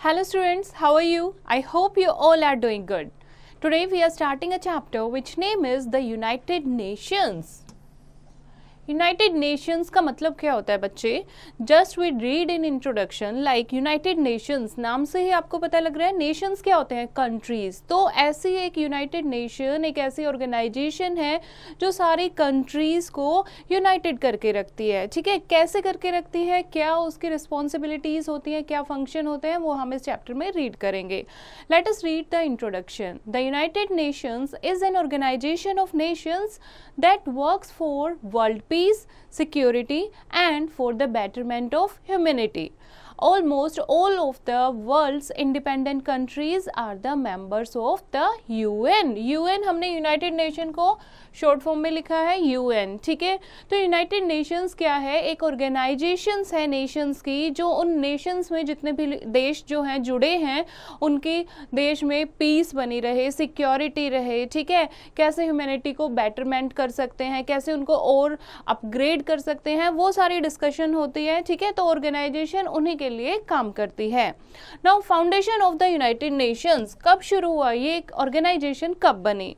Hello students, how are you? I hope you all are doing good. Today we are starting a chapter which name is the United Nations. United Nations का मतलब क्या होता है बच्चे? Just we read in introduction like United Nations, नाम से ही आपको पता लग रहा है नेशंस क्या होते हैं, कंट्रीज। तो ऐसी एक यूनाइटेड नेशन एक ऐसी ऑर्गेनाइजेशन है जो सारी कंट्रीज को यूनाइटेड करके रखती है। ठीक है, कैसे करके रखती है, क्या उसकी रिस्पॉन्सिबिलिटीज होती हैं, क्या फंक्शन होते हैं, वो हम इस चैप्टर में रीड करेंगे। Let us read the introduction. The United Nations is an organisation of nations that works for world peace, security and for the betterment of humanity. Almost all of the world's independent countries are the members of the UN. UN हमने United nation को short form में लिखा है UN। ठीक है, तो United Nations क्या है? एक ऑर्गेनाइजेशंस है नेशंस की, जो उन नेशंस में जितने भी देश जो हैं जुड़े हैं उनके देश में पीस बनी रहे, सिक्योरिटी रहे। ठीक है, कैसे ह्यूमैनिटी को बेटरमेंट कर सकते हैं, कैसे उनको और अपग्रेड कर सकते हैं, वो सारी डिस्कशन होती है। ठीक है, तो ऑर्गेनाइजेशन उन्हीं के लिए काम करती है। Now foundation of the United Nations कब शुरू हुआ, ये ऑर्गेनाइजेशन कब बनी?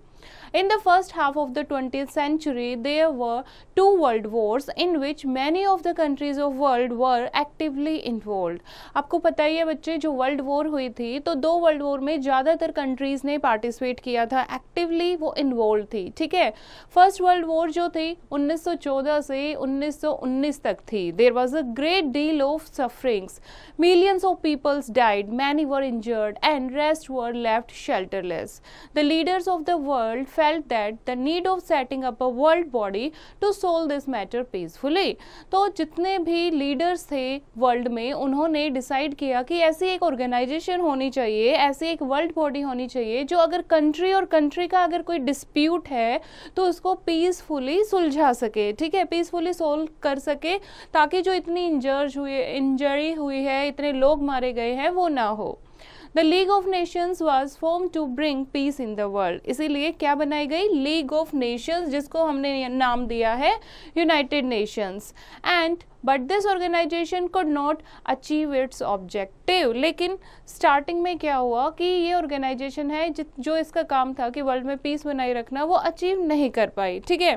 In the first half of the 20th century, there were two world wars in which many of the countries of world were actively involved. आपको पता ही है बच्चे, जो वर्ल्ड वॉर हुई थी तो दो वर्ल्ड वॉर में ज़्यादातर कंट्रीज ने पार्टिसिपेट किया था, एक्टिवली वो इन्वॉल्व थी। ठीक है, फर्स्ट वर्ल्ड वॉर जो थी 1914 से 1919 तक थी। There was a great deal of sufferings, millions of peoples died, many were injured and rest were left shelterless. The leaders of the world felt that the need of setting up a world body to solve this matter peacefully. तो जितने भी leaders थे world में उन्होंने decide किया कि ऐसी एक ऑर्गेनाइजेशन होनी चाहिए, ऐसी एक वर्ल्ड बॉडी होनी चाहिए जो अगर कंट्री और कंट्री का अगर कोई डिस्प्यूट है तो उसको पीसफुली सुलझा सके। ठीक है, पीसफुली सोल्व कर सके, ताकि जो इतनी इंजरी हुई है, इतने लोग मारे गए हैं, वो ना हो। The League of Nations was formed to bring peace in the world. इसीलिए क्या बनाई गई? League of Nations, जिसको हमने नाम दिया है United Nations. And but this organization could not achieve its objective. लेकिन स्टार्टिंग में क्या हुआ कि ये ऑर्गेनाइजेशन है जो इसका काम था कि वर्ल्ड में पीस बनाए रखना, वो अचीव नहीं कर पाई। ठीक है,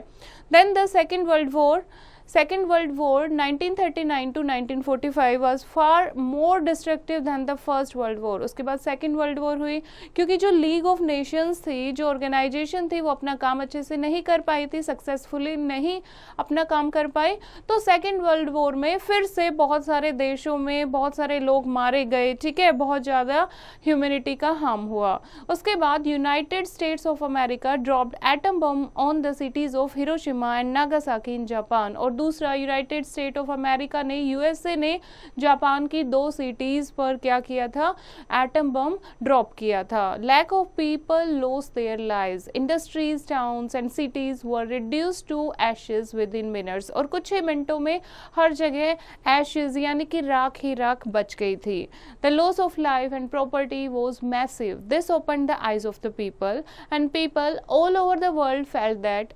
then the second world war 1939 to 1945 was far more destructive than the first world war. उसके बाद सेकेंड वर्ल्ड वॉर हुई, क्योंकि जो लीग ऑफ नेशंस थी, जो ऑर्गेनाइजेशन थी, वो अपना काम अच्छे से नहीं कर पाई थी, सक्सेसफुली नहीं अपना काम कर पाई। तो सेकेंड वर्ल्ड वॉर में फिर से बहुत सारे देशों में बहुत सारे लोग मारे गए। ठीक है, बहुत ज़्यादा ह्यूमैनिटी का हार्म हुआ। उसके बाद United states of America dropped atom bomb on the cities of Hiroshima and Nagasaki in Japan. और दूसरा, यूनाइटेड स्टेट ऑफ अमेरिका ने, यूएसए ने जापान की 2 सिटीज पर क्या किया था? एटम बम ड्रॉप किया था। Lakh of people lost their lives, industries, towns and cities were reduced to ashes within minutes. और कुछ ही मिनटों में हर जगह एशेज यानी कि राख ही राख बच गई थी। The loss of life and property was massive. This open the eyes of the people and people all over the world felt that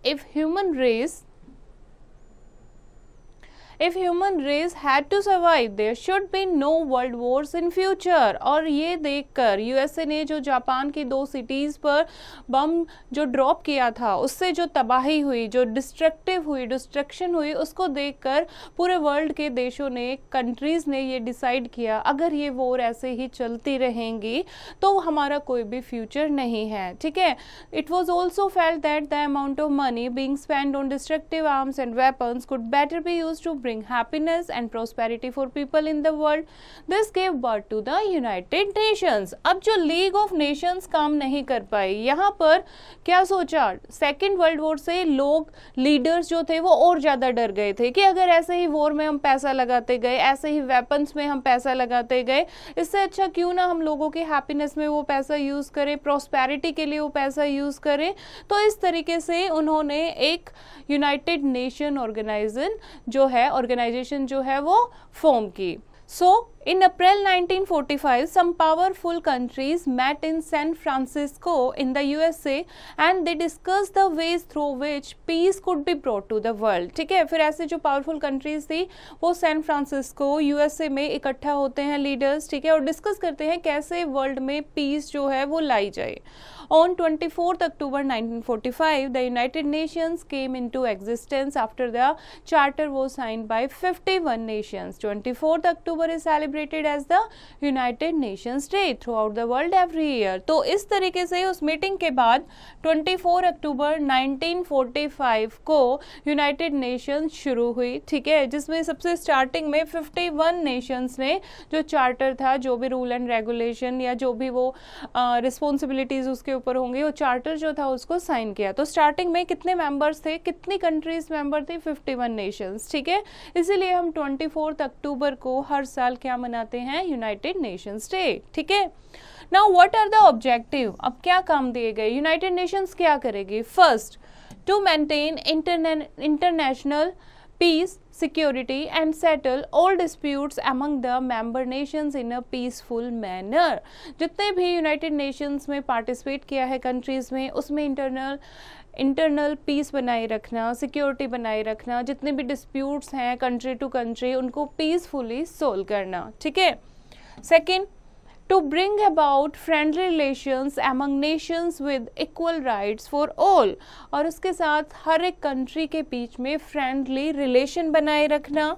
if human race had to survive, there should be no world wars in future. और ये देखकर USA ने जो Japan की 2 cities पर बम जो drop किया था, उससे जो तबाही हुई, जो डिस्ट्रक्शन हुई, उसको देखकर पूरे वर्ल्ड के देशों ने, कंट्रीज़ ने ये डिसाइड किया, अगर ये वॉर ऐसे ही चलती रहेंगी तो हमारा कोई भी फ्यूचर नहीं है। ठीक है, it was also felt that the amount of money being spend on destructive arms and weapons could better be used to bring happiness and prosperity for people in the world. This gave birth to the United Nations. अब जो League of Nations काम नहीं कर पाई, यहाँ पर क्या सोचा? Second world war से लोग, लीडर्स जो थे, वो और ज़्यादा डर गए थे कि अगर ऐसे ही वॉर में हम पैसा लगाते गए, ऐसे ही वेपन्स में हम पैसा लगाते गए, इससे अच्छा क्यों ना हम लोगों के हैप्पीनेस में वो पैसा यूज़ करें, प्रॉस्पेरिटी के लिए वो पैसा यूज़ करें। तो इस तरीके से उन्होंने एक यूनाइटेड नेशन ऑर्गेनाइजेशन जो है वो फॉर्म की। सो In April 1945, some powerful countries met in San Francisco in the USA and they discussed the ways through which peace could be brought to the world. ठीक है, फिर ऐसे जो पावरफुल कंट्रीज थी वो सैन फ्रांसिस्को यूएसए में इकट्ठा होते हैं लीडर्स, ठीक है, और डिस्कस करते हैं कैसे वर्ल्ड में पीस जो है वो लाई जाए. On 24th October 1945, the United Nations came into existence after the charter was signed by 51 nations. 24th October is celebrated as the United Nations Day throughout the world every year. तो इस तरीके से उस meeting के बाद 24 अक्टूबर 1945 को United Nations शुरू हुई, ठीक है, जिसमें सबसे स्टार्टिंग में 51 नेशंस ने जो चार्टर था, जो भी रूल एंड रेगुलेशन या जो भी वो रिस्पॉन्सिबिलिटीज उसके ऊपर होंगे, वो चार्टर जो था उसको साइन किया. तो स्टार्टिंग में कितने मेंबर्स थे, कितनी कंट्रीज मेंबर थे, 51 नेशंस, ठीक है. इसीलिए हम 24 अक्टूबर को हर साल क्या मनाते हैं, यूनाइटेड नेशंस डे, ठीक है. Now what are the objective, अब क्या काम दिए गए, यूनाइटेड नेशंस क्या करेगी. First, to maintain international peace, security and settle all disputes among the member nations in a peaceful manner. जितने भी यूनाइटेड नेशंस में पार्टिसिपेट किया है कंट्रीज में, उसमें इंटरनल पीस बनाए रखना, सिक्योरिटी बनाए रखना, जितने भी डिस्प्यूट्स हैं कंट्री टू कंट्री उनको पीसफुली सोल्व करना, ठीक है. Second, to bring about friendly relations among nations with equal rights for all, और उसके साथ हर एक कंट्री के बीच में फ्रेंडली रिलेशन बनाए रखना.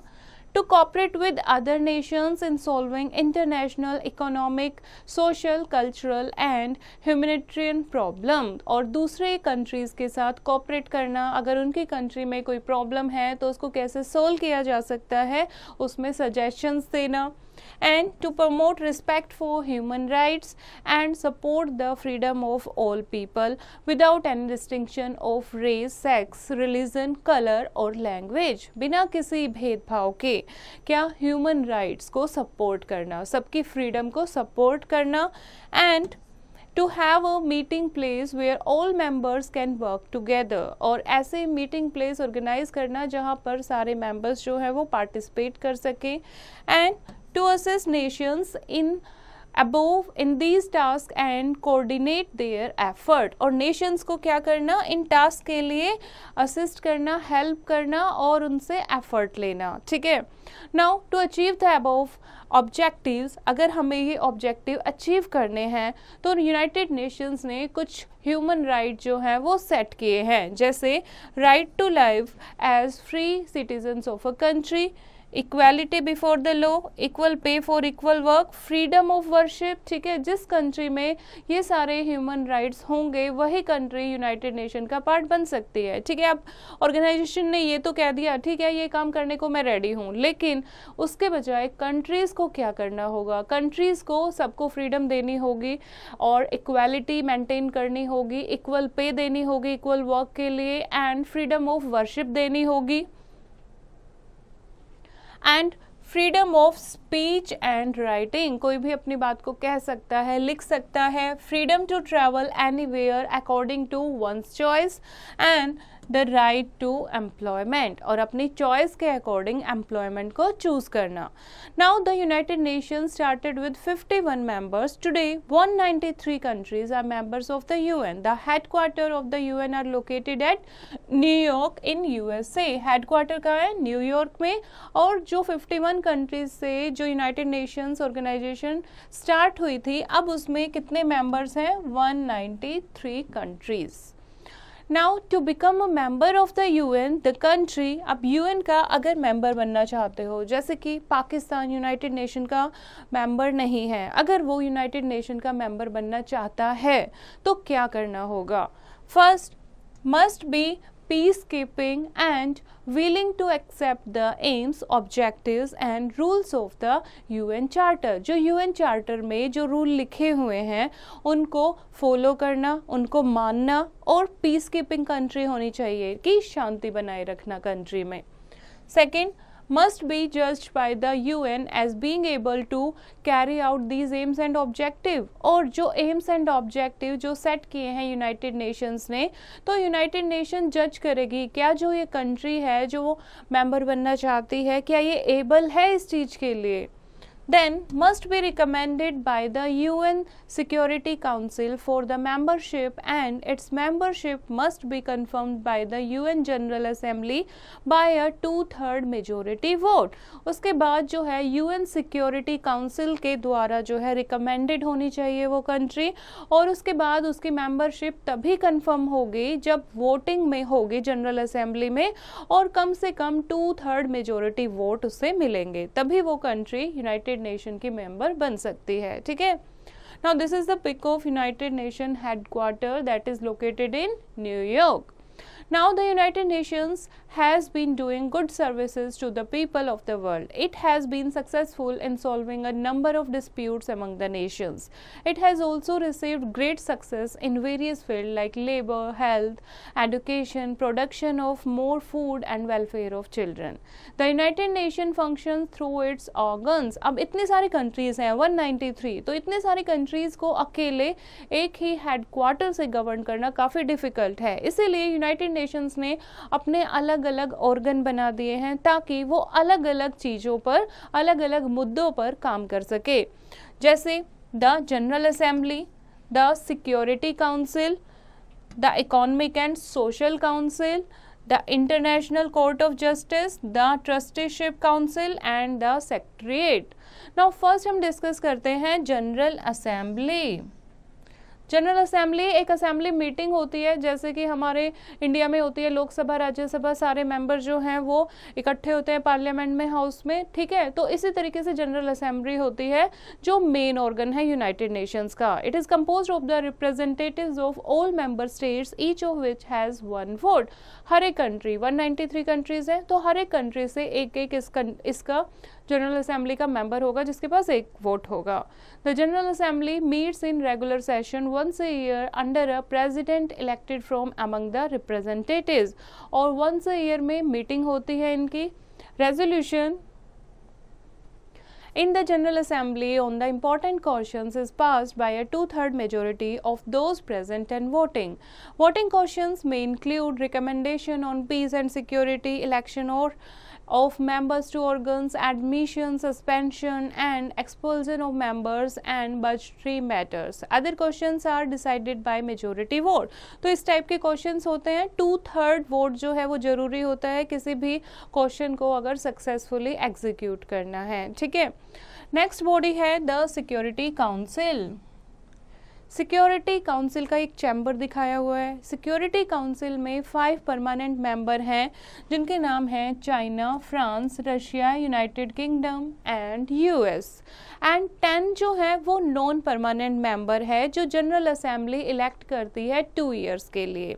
to cooperate with other nations in solving international economic, social, cultural and humanitarian problems, और दूसरे कंट्रीज के साथ कोऑपरेट करना, अगर उनकी कंट्री में कोई प्रॉब्लम है तो उसको कैसे सोल्व किया जा सकता है उसमें सजेशंस देना. And to promote respect for human rights and support the freedom of all people without any distinction of race, sex, religion, color और language. बिना किसी भेदभाव के क्या ह्यूमन राइट्स को सपोर्ट करना, सबकी फ्रीडम को सपोर्ट करना. And to have a meeting place where all members can work together, और ऐसे मीटिंग प्लेस ऑर्गेनाइज करना जहाँ पर सारे मेंबर्स जो है वो पार्टिसिपेट कर सकें. And to assist nations in these tasks and coordinate their effort, और nations को क्या करना, इन टास्क के लिए असिस्ट करना, हेल्प करना और उनसे एफर्ट लेना, ठीक है. Now to achieve the above objectives, अगर हमें ये ऑब्जेक्टिव अचीव करने हैं तो यूनाइटेड नेशंस ने कुछ ह्यूमन राइट जो हैं वो सेट किए हैं, जैसे right to life as free citizens of a country, equality before the law, equal pay for equal work, freedom of worship, ठीक है. जिस कंट्री में ये सारे ह्यूमन राइट्स होंगे वही कंट्री यूनाइटेड नेशन का पार्ट बन सकती है, ठीक है. अब ऑर्गेनाइजेशन ने ये तो कह दिया ठीक है ये काम करने को मैं रेडी हूँ, लेकिन उसके बजाय कंट्रीज़ को क्या करना होगा, कंट्रीज़ को सबको फ्रीडम देनी होगी और इक्वालिटी मेंटेन करनी होगी, इक्वल पे देनी होगी इक्वल वर्क के लिए, एंड फ्रीडम ऑफ वर्शिप देनी होगी, and freedom of speech and writing, कोई भी अपनी बात को कह सकता है, लिख सकता है. Freedom to travel anywhere according to one's choice, and the right to employment, और अपनी चॉइस के अकॉर्डिंग एम्प्लॉयमेंट को चूज करना. Now the United Nations started with 51 members. Today 193 countries are members of the UN. The headquarters of the UN are located at New York in USA. Headquarter कहाँ है, New York में. और जो 51 countries से जो United Nations organisation start हुई थी, अब उसमें कितने मेंबर्स हैं, 193 countries. Now to become a member of the UN, the country, अब UN का अगर मेंबर बनना चाहते हो, जैसे कि पाकिस्तान यूनाइटेड नेशन का मेंबर नहीं है, अगर वो यूनाइटेड नेशन का मेंबर बनना चाहता है तो क्या करना होगा. First, must be peacekeeping and willing to accept the aims, objectives and rules of the UN Charter. जो UN Charter में जो रूल लिखे हुए हैं उनको फॉलो करना, उनको मानना, और पीस कीपिंग कंट्री होनी चाहिए कि शांति बनाए रखना कंट्री में. Second, must be judged by the UN as being able to carry out these aims and objective, और जो aims and objective जो सेट किए हैं यूनाइटेड नेशंस ने, तो यूनाइटेड नेशन जज करेगी क्या जो ये कंट्री है जो मेंबर बनना चाहती है क्या ये एबल है इस चीज़ के लिए. then must be recommended by the UN Security Council for the membership, and its membership must be confirmed by the UN General Assembly by a 2/3 majority vote. उसके बाद जो है UN Security Council के द्वारा जो है रिकमेंडेड होनी चाहिए वो कंट्री, और उसके बाद उसकी मेंबरशिप तभी कंफर्म होगी जब वोटिंग में होगी जनरल असेंबली में, और कम से कम 2/3 मेजोरिटी वोट उससे मिलेंगे, तभी वो कंट्री यूनाइटेड नेशन की मेंबर बन सकती है. ठीक है. Now this is the pic of United Nation headquarter that is located in New York. Now the United Nations has been doing good services to the people of the world. It has been successful in solving a number of disputes among the nations. It has also received great success in various fields like labor, health, education, production of more food and welfare of children. The United Nations functions through its organs. अब इतने सारे countries हैं 193, तो इतने सारे countries को अकेले एक ही हेडक्वार्टर से गवर्न करना काफ़ी डिफ़िकल्ट है. इसीलिए यूनाइटेड नेशंस ने अपने अलग अलग ऑर्गन बना दिए हैं ताकि वो अलग अलग चीज़ों पर, अलग अलग मुद्दों पर काम कर सके, जैसे the general assembly, the security council, the economic and social council, the international court of justice, the trusteeship council and the secretariat. Now first हम डिस्कस करते हैं जनरल असेंबली. जनरल असेंबली एक असेंबली मीटिंग होती है, जैसे कि हमारे India में होती है लोकसभा, राज्यसभा, सारे मेंबर जो हैं वो इकट्ठे होते हैं पार्लियामेंट में, हाउस में. ठीक है. तो इसी तरीके से जनरल असेंबली होती है जो मेन ऑर्गन है यूनाइटेड नेशंस का. It is composed of the representatives of all member states, each of which has 1 vote. हर एक कंट्री, 193 कंट्रीज है, तो हर एक कंट्री से एक एक इसका जनरल असेंबली का मेंबर होगा जिसके पास एक वोट होगा. The general assembly meets in regular session once a year under a president elected from among the representatives, और once a year में मीटिंग होती है इनकी. Resolution in the General Assembly on the important cautions is passed by a 2/3 majority of those present and voting. Voting cautions may include recommendation on peace and security, election or of members to organs, admission, suspension and expulsion of members and budgetary matters. Other questions are decided by majority vote. तो इस type के questions होते हैं. 2/3 vote जो है वो जरूरी होता है किसी भी क्वेश्चन को अगर सक्सेसफुली एग्जीक्यूट करना है. ठीक है. नेक्स्ट बॉडी है the security council. Security council का एक चैम्बर दिखाया हुआ है. सिक्योरिटी काउंसिल में 5 परमानेंट मेंबर हैं जिनके नाम हैं China, France, Russia, United kingdom and US, and 10 जो है वो नॉन परमानेंट मेंबर है जो जनरल असेंबली इलेक्ट करती है 2 ईयर्स के लिए.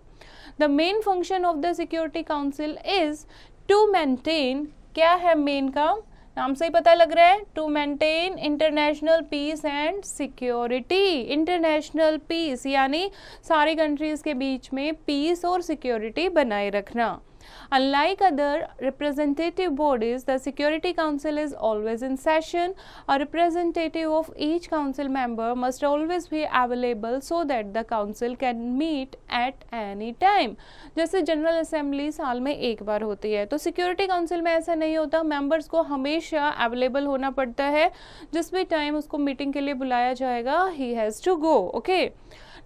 The main function of the security council is to maintain, क्या है मेन काम, नाम से ही पता लग रहा है, to maintain international peace and security. International peace यानी सारी कंट्रीज के बीच में पीस और सिक्योरिटी बनाए रखना. Unlike other representative bodies, the Security Council is always in session. A representative of each council member must always be available so that the council can meet at any time. जैसे general assembly साल में एक बार होती है, तो security council में ऐसा नहीं होता. मेंबर्स को हमेशा अवेलेबल होना पड़ता है. जिस भी टाइम उसको मीटिंग के लिए बुलाया जाएगा, he has to go. Okay.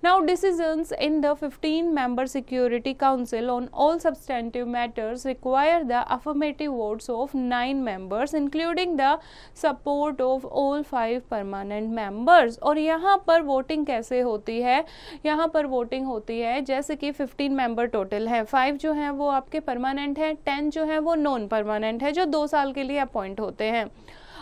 Now decisions in the 15-member Security Council on all substantive matters require the affirmative votes of 9 members including the support of all 5 permanent members. और यहाँ पर voting कैसे होती है, यहाँ पर वोटिंग होती है जैसे कि 15 मेंबर टोटल है, 5 जो हैं वो आपके परमानेंट हैं, 10 जो हैं वो नॉन परमानेंट है जो 2 साल के लिए अपॉइंट होते हैं.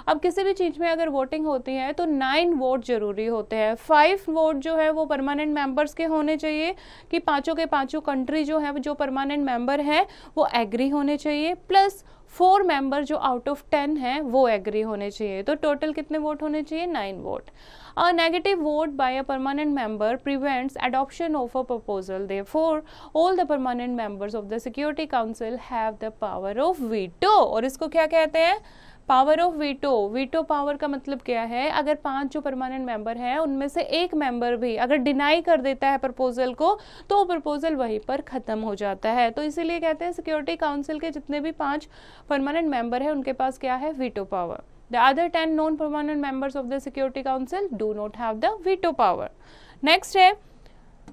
अब किसी भी चीज़ में अगर वोटिंग होती है तो 9 वोट जरूरी होते हैं. 5 वोट जो है वो परमानेंट मेंबर्स के होने चाहिए कि पांचों के पांचों कंट्री जो है जो परमानेंट मेंबर हैं वो एग्री होने चाहिए, प्लस 4 मेंबर जो आउट ऑफ 10 हैं वो एग्री होने चाहिए. तो टोटल कितने वोट होने चाहिए, 9 vote. A negative vote by a permanent member prevents adoption of a proposal. Therefore, all the permanent members of the Security Council have the power of veto. और इसको क्या कहते हैं, power of veto. Veto power का मतलब क्या है, अगर 5 जो परमानेंट मेंबर हैं उनमें से एक मेंबर भी अगर डिनाई कर देता है प्रपोजल को तो प्रपोजल वहीं पर खत्म हो जाता है. तो इसीलिए कहते हैं सिक्योरिटी काउंसिल के जितने भी 5 परमानेंट मेंबर हैं उनके पास क्या है, veto power. The other 10 non-permanent members of the Security Council do not have the veto power. Next है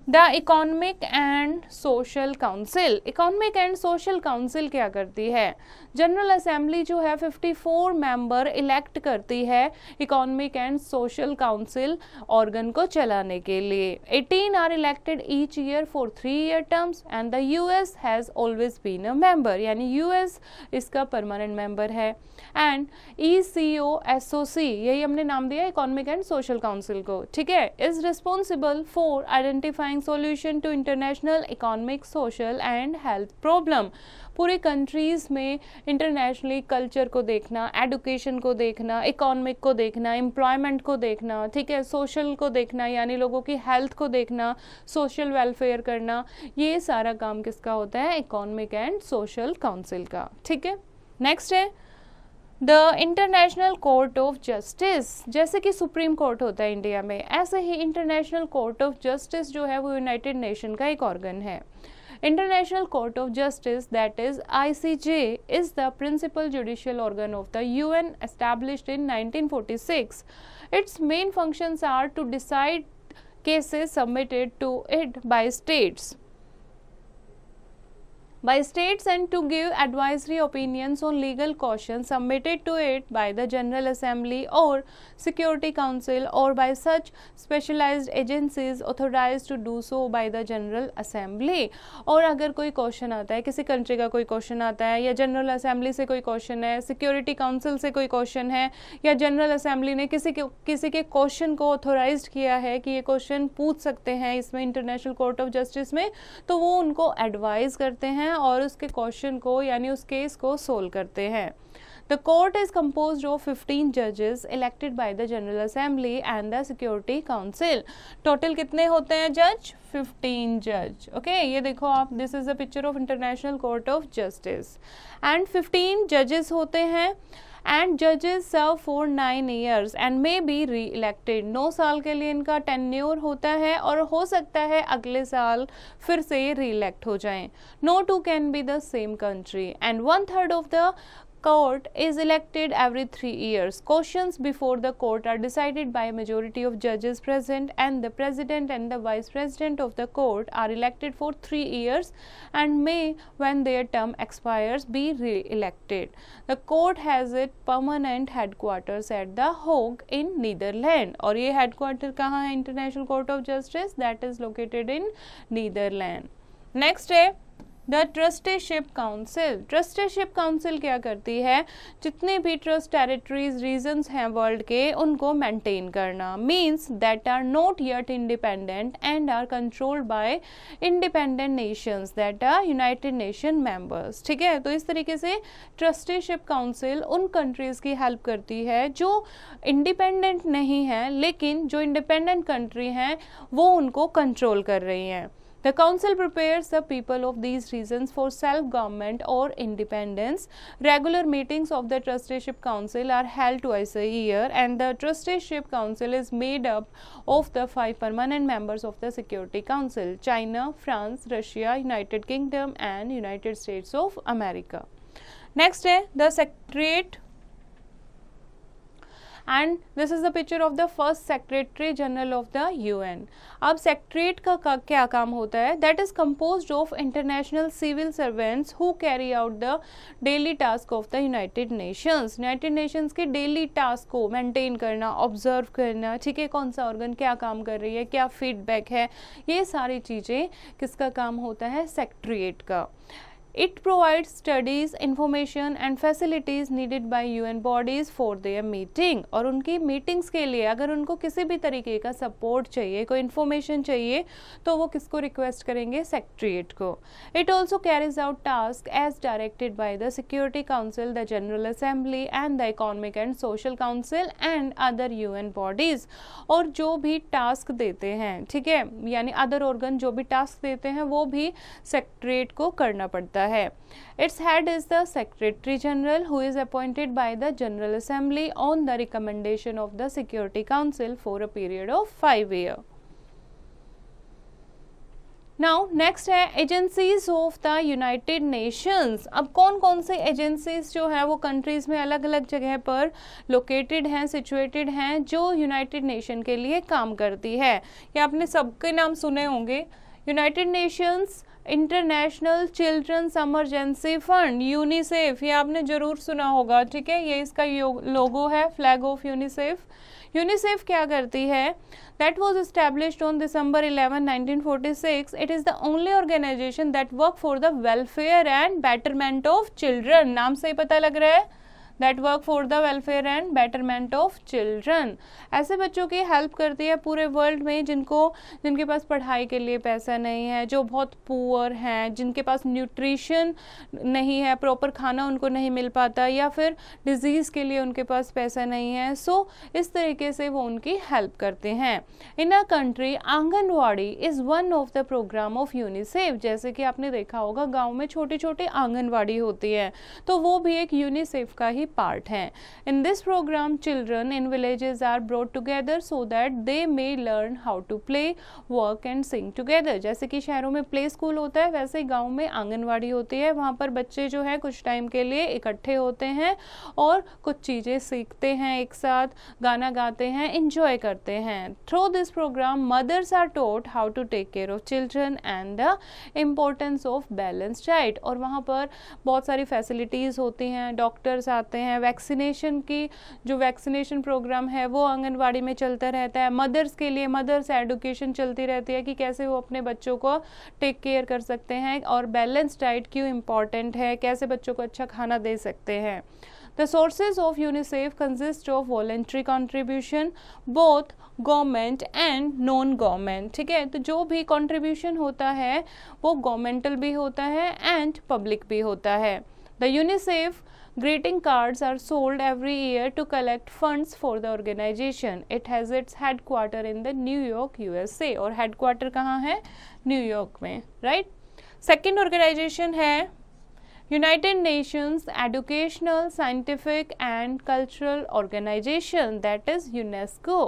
the economic and social council. Economic and social council क्या करती है? जनरल असेंबली जो है 54 मेंबर इलेक्ट करती है economic and social council organ को चलाने के लिए. 18 are elected each year for 3 year terms and the US has always been a member, यानी यूएस इसका परमानेंट मेंबर है. एंड ECOSOC, यही हमने नाम दिया इकोनॉमिक एंड सोशल काउंसिल को, ठीक है, is responsible for identifying solution to international economic, social and health problem. पूरी कंट्रीज में इंटरनेशनली कल्चर को देखना, एडुकेशन को देखना, इकोनॉमिक को देखना, एम्प्लॉयमेंट को देखना, ठीक है, सोशल को देखना यानी लोगों की हेल्थ को देखना, सोशल वेलफेयर करना, ये सारा काम किसका होता है? इकोनॉमिक एंड सोशल काउंसिल का, ठीक है. नेक्स्ट है the international court of justice. जैसे कि सुप्रीम कोर्ट होता है इंडिया में, ऐसे ही इंटरनेशनल कोर्ट ऑफ जस्टिस जो है वो यूनाइटेड नेशन का एक ऑर्गन है. International Court of Justice, that is ICJ, is the principal judicial organ of the UN, established in 1946. Its main functions are to decide cases submitted to it by states and to give advisory opinions on legal questions submitted to it by the General Assembly or Security Council or by such specialized agencies authorized to do so by the General Assembly. और अगर कोई question आता है, किसी country का कोई question आता है, या जनरल असेंबली से कोई क्वेश्चन है, सिक्योरिटी काउंसिल से कोई क्वेश्चन है, या जनरल असेंबली ने किसी के क्वेश्चन को ऑथोराइज किया है कि ये क्वेश्चन पूछ सकते हैं इसमें इंटरनेशनल कोर्ट ऑफ जस्टिस में, तो वो उनको एडवाइज करते हैं और उसके क्वेश्चन को यानी उस केस को सोल्व करते हैं. The court is composed of 15 judges elected by the General Assembly and the Security Council. Total कितने होते हैं जज? 15 जज. ओके, ये देखो आप, this is the picture of international court of justice and 15 जजेस होते हैं एंड जजेस serve for 9 years and may be reelected. 9 साल के लिए इनका टेन्योर होता है और हो सकता है अगले साल फिर से ये री इलेक्ट हो जाएं. No two can be the same country and 1/3 of the court is elected every 3 years. Questions before the court are decided by a majority of judges present and the president and the vice president of the court are elected for 3 years and may, when their term expires, be re-elected. The court has its permanent headquarters at The Hague in Netherlands. और ये headquarter कहाँ है? International Court of Justice, that is located in Netherlands. Next है the trusteeship council. Trusteeship council क्या करती है? जितने भी ट्रस्ट टेरिटरीज रीजन्स हैं वर्ल्ड के, उनको मेंटेन करना. Means that are not yet independent and are controlled by independent nations that are United Nation members. ठीक है, तो इस तरीके से ट्रस्टीशिप काउंसिल उन कंट्रीज की हेल्प करती है जो इंडिपेंडेंट नहीं है, लेकिन जो इंडिपेंडेंट कंट्री हैं वो उनको कंट्रोल कर रही हैं. The council prepares the people of these regions for self-government or independence. Regular meetings of the trusteeship council are held twice a year and the trusteeship council is made up of the 5 permanent members of the Security Council: China, France, Russia, United Kingdom and United States of America. Next है the Secretariat. And this is the picture of the first secretary general of the UN. अब secretariat का क्या काम होता है? That is composed of international civil servants who carry out the daily task of the United Nations. United Nations के daily task को maintain करना, observe करना, ठीक है, कौन सा ऑर्गन क्या काम कर रही है, क्या फीडबैक है, ये सारी चीज़ें किसका काम होता है? सेक्रेटरीट का. It provides studies, information and facilities needed by UN bodies for their meeting. और उनकी मीटिंग्स के लिए अगर उनको किसी भी तरीके का सपोर्ट चाहिए, कोई इन्फॉर्मेशन चाहिए, तो वो किसको रिक्वेस्ट करेंगे? सेक्रेटरीट को. It also carries out tasks as directed by the Security Council, the General Assembly and the Economic and Social Council and other UN bodies. और जो भी टास्क देते हैं, ठीक है, यानी अदर ऑर्गन जो भी टास्क देते हैं वो भी सेक्रेटरीट को करना पड़ता है. Its head is the Secretary General who is appointed by the General Assembly on the recommendation of the Security Council for a period of 5 years. Now next है agencies of the United Nations. अब कौन कौन से agencies जो है वो countries में अलग अलग जगह पर लोकेटेड हैं, सिचुएटेड हैं, जो यूनाइटेड नेशन के लिए काम करती है। ये आपने सबके नाम सुने होंगे। United Nations International Children's Emergency Fund, UNICEF, ये आपने जरूर सुना होगा, ठीक है। ये इसका लोगो है, फ्लैग ऑफ यूनिसेफ। यूनिसेफ क्या करती है? That was established on December 11, 1946. It is the only organization that work for the welfare and betterment of children. नाम से ही पता लग रहा है, that work for the welfare and betterment of children. ऐसे बच्चों की हेल्प करती है पूरे वर्ल्ड में जिनके पास पढ़ाई के लिए पैसा नहीं है, जो बहुत पुअर हैं, जिनके पास न्यूट्रिशन नहीं है, प्रॉपर खाना उनको नहीं मिल पाता, या फिर डिजीज़ के लिए उनके पास पैसा नहीं है। सो इस तरीके से वो उनकी हेल्प करते हैं। In a country anganwadi is one of the program of UNICEF. जैसे कि आपने देखा होगा गाँव में छोटी छोटी आंगनवाड़ी होती है, तो वो भी एक यूनिसेफ का ही पार्ट है। In this programme children in villages are brought together so that they may learn how to play, work and sing together. जैसे कि शहरों में प्ले स्कूल होता है, वैसे गांव में आंगनवाड़ी होती है। वहाँ पर बच्चे जो है कुछ टाइम के लिए इकट्ठे होते हैं और कुछ चीज़ें सीखते हैं, एक साथ गाना गाते हैं, इंजॉय करते हैं। Through this programme mothers are taught how to take care of children and the importance of balanced diet. और वहाँ पर बहुत सारी फैसिलिटीज़ होती हैं, डॉक्टर्स आते हैं, वैक्सीनेशन की जो वैक्सीनेशन प्रोग्राम है वो आंगनवाड़ी में चलता रहता है। मदर्स के लिए मदर्स एडुकेशन चलती रहती है कि कैसे वो अपने बच्चों को टेक केयर कर सकते हैं, और बैलेंस डाइट क्यों इम्पॉर्टेंट है, कैसे बच्चों को अच्छा खाना दे सकते हैं। The sources of UNICEF consist of voluntary contribution, both government and non government, ठीक है। तो जो भी कंट्रीब्यूशन होता है वो गवर्नमेंटल भी होता है एंड पब्लिक भी होता है। The UNICEF greeting cards are sold every year to collect funds for the organization. It has its headquarter in the New York, USA. और headquarter कहाँ है? न्यूयॉर्क में, right? Second organization है United Nations Educational, Scientific and Cultural Organization, that is UNESCO.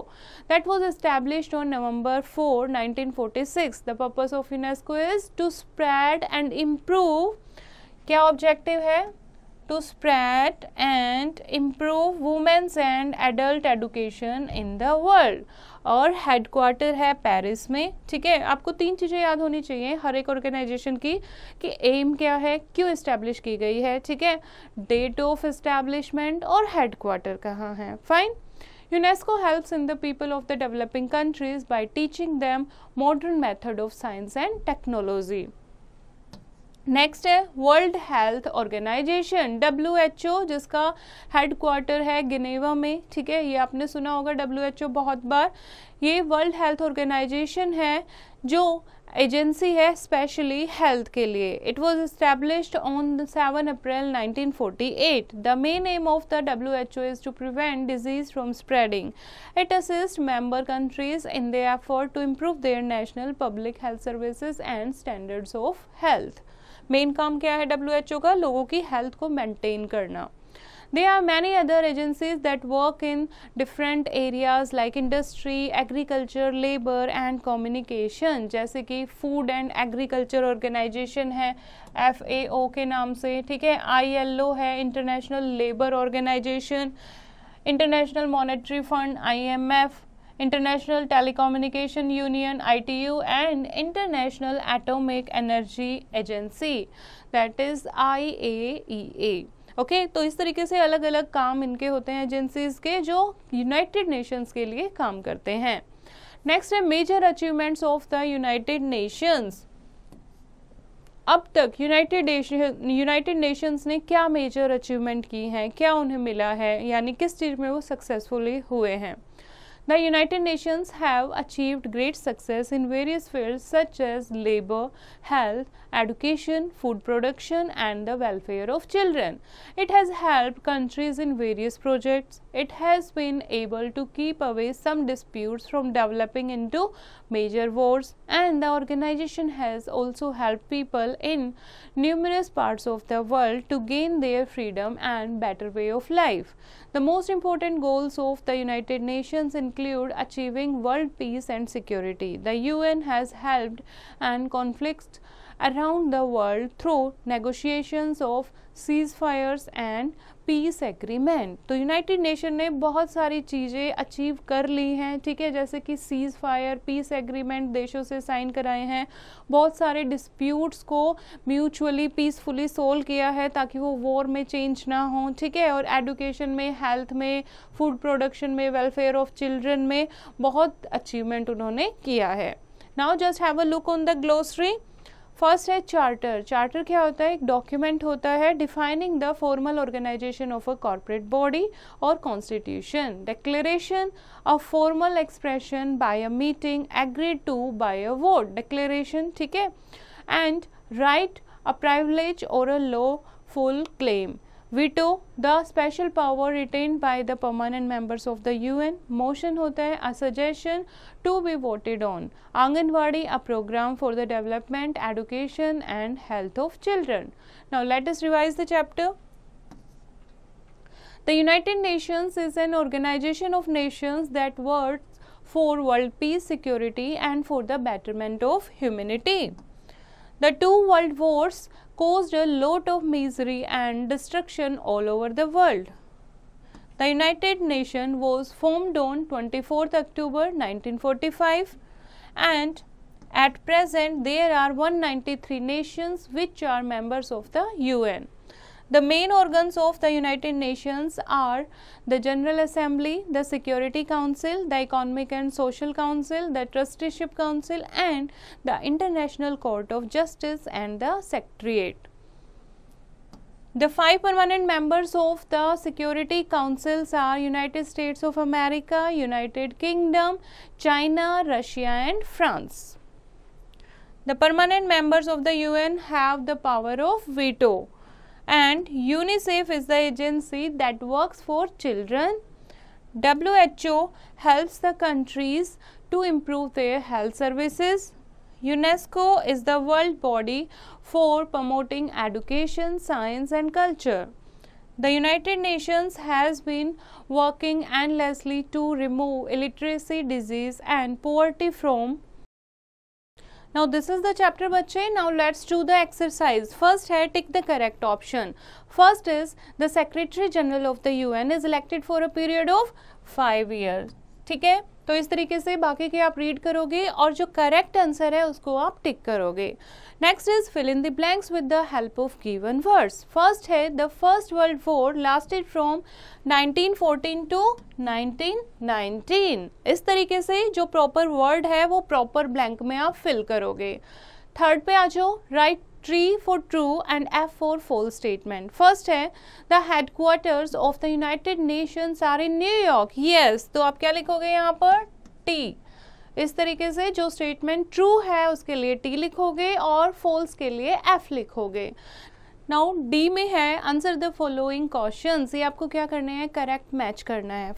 That was established on November 4, 1946. The purpose of UNESCO is to spread and improve, क्या objective है? To spread and improve women's and adult education in the world. और headquarter है Paris में, ठीक है। आपको 3 चीज़ें याद होनी चाहिए हर एक ऑर्गेनाइजेशन की, कि एम क्या है, क्यों इस्टेब्लिश की गई है, ठीक है, डेट ऑफ इस्टेब्लिशमेंट और हेडक्वार्टर कहाँ है। Fine. UNESCO helps in the people of the developing countries by teaching them modern method of science and technology. Next है वर्ल्ड हेल्थ ऑर्गेनाइजेशन, WHO, जिसका हेडक्वार्टर है जिनेवा में, ठीक है। ये आपने सुना होगा WHO बहुत बार। ये वर्ल्ड हेल्थ ऑर्गेनाइजेशन है जो एजेंसी है स्पेशली हेल्थ के लिए। It was established on 7 April 1948। The main aim of the WHO is to prevent disease from spreading. It assist member countries in their effort to improve their national public health services and standards of health. Main काम क्या है WHO का? लोगों की health को maintain करना। There are many other agencies that work in different areas like industry, agriculture, labor and communication, जैसे कि फूड एंड एग्रीकल्चर ऑर्गेनाइजेशन है FAO के नाम से, ठीक है। ILO है international labour organisation, international monetary fund IMF, international telecommunication union ITU and international atomic energy agency, that is IAEA। Okay, तो इस तरीके से अलग अलग काम इनके होते हैं एजेंसीज के, जो यूनाइटेड नेशंस के लिए काम करते हैं। नेक्स्ट है major achievements of the United Nations. अब तक यूनाइटेड नेशंस ने क्या मेजर अचीवमेंट की हैं, क्या उन्हें मिला है, यानी किस चीज़ में वो सक्सेसफुली हुए हैं। The United Nations have achieved great success in various fields such as labor, health, education, food production, and the welfare of children. It has helped countries in various projects. It has been able to keep away some disputes from developing into major wars, and the organization has also helped people in numerous parts of the world to gain their freedom and better way of life. The most important goals of the United Nations in include achieving world peace and security. The UN has helped and conflicts around the world through negotiations of ceasefires and piece agreement. तो United nation ने बहुत सारी चीज़ें achieve कर ली हैं, ठीक है, जैसे कि सीज फायर, पीस एग्रीमेंट देशों से साइन कराए हैं, बहुत सारे डिस्प्यूट्स को म्यूचुअली पीसफुली सोल्व किया है ताकि वो वॉर में चेंज ना हो, ठीक है, और एजुकेशन में, हेल्थ में, फूड प्रोडक्शन में, वेलफेयर ऑफ चिल्ड्रन में बहुत अचीवमेंट उन्होंने किया है. Now just have a look on the glossary. First है चार्टर. चार्टर क्या होता है? एक डॉक्यूमेंट होता है defining the formal organisation of a corporate body और constitution. Declaration, a formal expression by a meeting agreed to by a vote. Declaration, ठीक है. एंड राइट, अ प्रिविलेज और a lawful claim. Veto, the special power retained by the permanent members of the UN. Motion होता है a suggestion to be voted on. Anganwadi, a programme for the development, education and health of children. Now let us revise the chapter. The United Nations is an organization of nations that works for world peace, security and for the betterment of humanity. The two world wars caused a lot of misery and destruction all over the world. The United Nations was formed on 24th October 1945 and at present there are 193 nations which are members of the UN. The main organs of the United Nations are the General Assembly, the Security Council, the Economic and Social Council, the Trusteeship Council and the International Court of Justice and the Secretariat. The 5 permanent members of the Security Councils are United States of America, United Kingdom, China, Russia and France. The permanent members of the UN have the power of veto. And UNICEF is the agency that works for children. WHO helps the countries to improve their health services. UNESCO is the world body for promoting education, science and culture. The United Nations has been working endlessly to remove illiteracy, disease and poverty from. Now this is the chapter बच्चे. Now let's do the exercise. First है tick the correct option. First is the Secretary General of the UN is elected for a period of 5 years. ठीक है, तो इस तरीके से बाकी के आप रीड करोगे और जो करेक्ट आंसर है उसको आप टिक करोगे. Next is fill in the blanks with the help of given words. First है the first world war lasted from 1914 to 1919. इस तरीके से जो प्रॉपर वर्ड है वो प्रॉपर ब्लैंक में आप फिल करोगे. थर्ड पे आ जाओ. Right T for true and F for false statement. First है the headquarters of the United Nations are in New York. Yes, तो आप क्या लिखोगे यहाँ पर? T. इस तरीके से जो स्टेटमेंट ट्रू है उसके लिए T लिखोगे और false के लिए F लिखोगे. नाउ D में है आंसर द फॉलोइंग क्वेश्चंस. ये आपको क्या करना है? करेक्ट मैच करना है.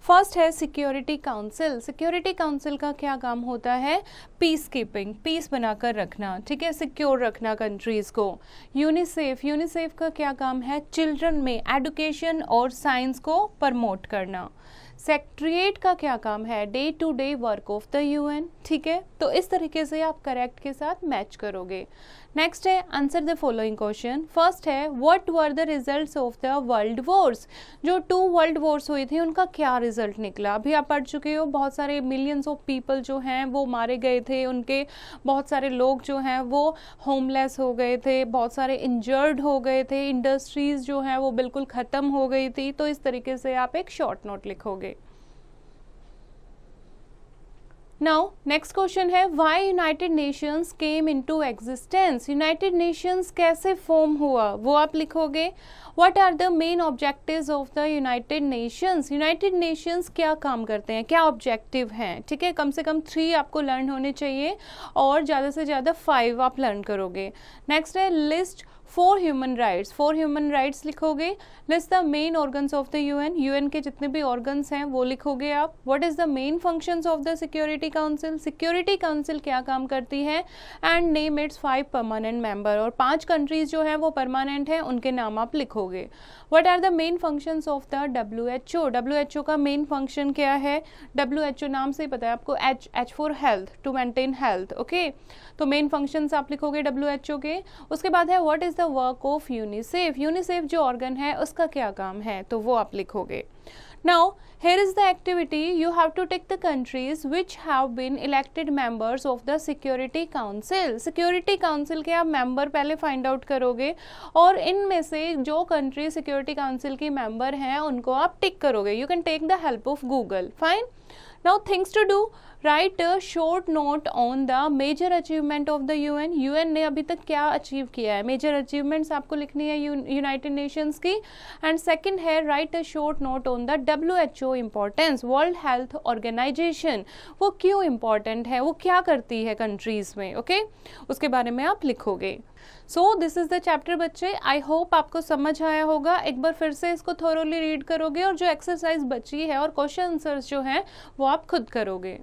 फर्स्ट है सिक्योरिटी काउंसिल. सिक्योरिटी काउंसिल का क्या काम होता है? पीस कीपिंग, पीस बनाकर रखना, ठीक है, सिक्योर रखना कंट्रीज को. यूनिसेफ का क्या काम है? चिल्ड्रन में एजुकेशन और साइंस को प्रमोट करना. सेक्रेटरीट का क्या काम है? Day to day work of the UN. ठीक है, तो इस तरीके से आप करेक्ट के साथ मैच करोगे. नेक्स्ट है answer the following question. First है what were the results of the world wars. जो 2 वर्ल्ड वॉर्स हुई थी उनका क्या रिजल्ट निकला? अभी आप पढ़ चुके हो, बहुत सारे मिलियंस ऑफ पीपल जो हैं वो मारे गए थे, उनके बहुत सारे लोग जो हैं वो होमलेस हो गए थे, बहुत सारे इंजर्ड हो गए थे, इंडस्ट्रीज जो हैं वो बिल्कुल ख़त्म हो गई थी. तो इस तरीके से आप एक शॉर्ट नोट लिखोगे. नाउ नेक्स्ट क्वेश्चन है why United Nations came into existence. United Nations कैसे फॉर्म हुआ वो आप लिखोगे. What are the main objectives of the United Nations. United Nations क्या काम करते हैं, क्या ऑब्जेक्टिव हैं. ठीक है, कम से कम 3 आपको लर्न होने चाहिए और ज़्यादा से ज़्यादा 5 आप लर्न करोगे. नेक्स्ट है लिस्ट फॉर ह्यूमन राइट्स लिखोगे। List the main organs of the UN के जितने भी ऑर्गन्स हैं वो लिखोगे आप। What is the main functions of the security council क्या काम करती है, and name it's 5 permanent member, और 5 कंट्रीज जो है वो परमानेंट है, उनके नाम आप लिखोगे। What are the main functions of the WHO का मेन फंक्शन क्या है, WHO नाम से ही पता है आपको, H for health, to maintain health, okay. तो मेन फंक्शंस आप लिखोगे WHO के। उसके बाद है what is the work of UNICEF जो ऑर्गन है उसका क्या काम है, तो वो आप लिखोगे। Now, here is the activity. You have to take the countries which have been elected members of the Security Council. Security Council के आप member पहले find out करोगे, और इनमें से जो country Security Council की member हैं उनको आप tick करोगे. You can take the help of Google. Fine. Now things to do. Write a short note on the major achievement of the UN ने अभी तक क्या अचीव किया है, मेजर अचीवमेंट्स आपको लिखनी है यूनाइटेड नेशंस की। एंड सेकंड है write a short note on the WHO importance, world health organisation, वो क्यों इम्पोर्टेंट है, वो क्या करती है कंट्रीज में, ओके उसके बारे में आप लिखोगे। So this is the chapter बच्चे, आई होप आपको समझ आया होगा। एक बार फिर से इसको थोरोली रीड करोगे, और जो एक्सरसाइज बची है और क्वेश्चन आंसर्स जो हैं वो आप खुद करोगे।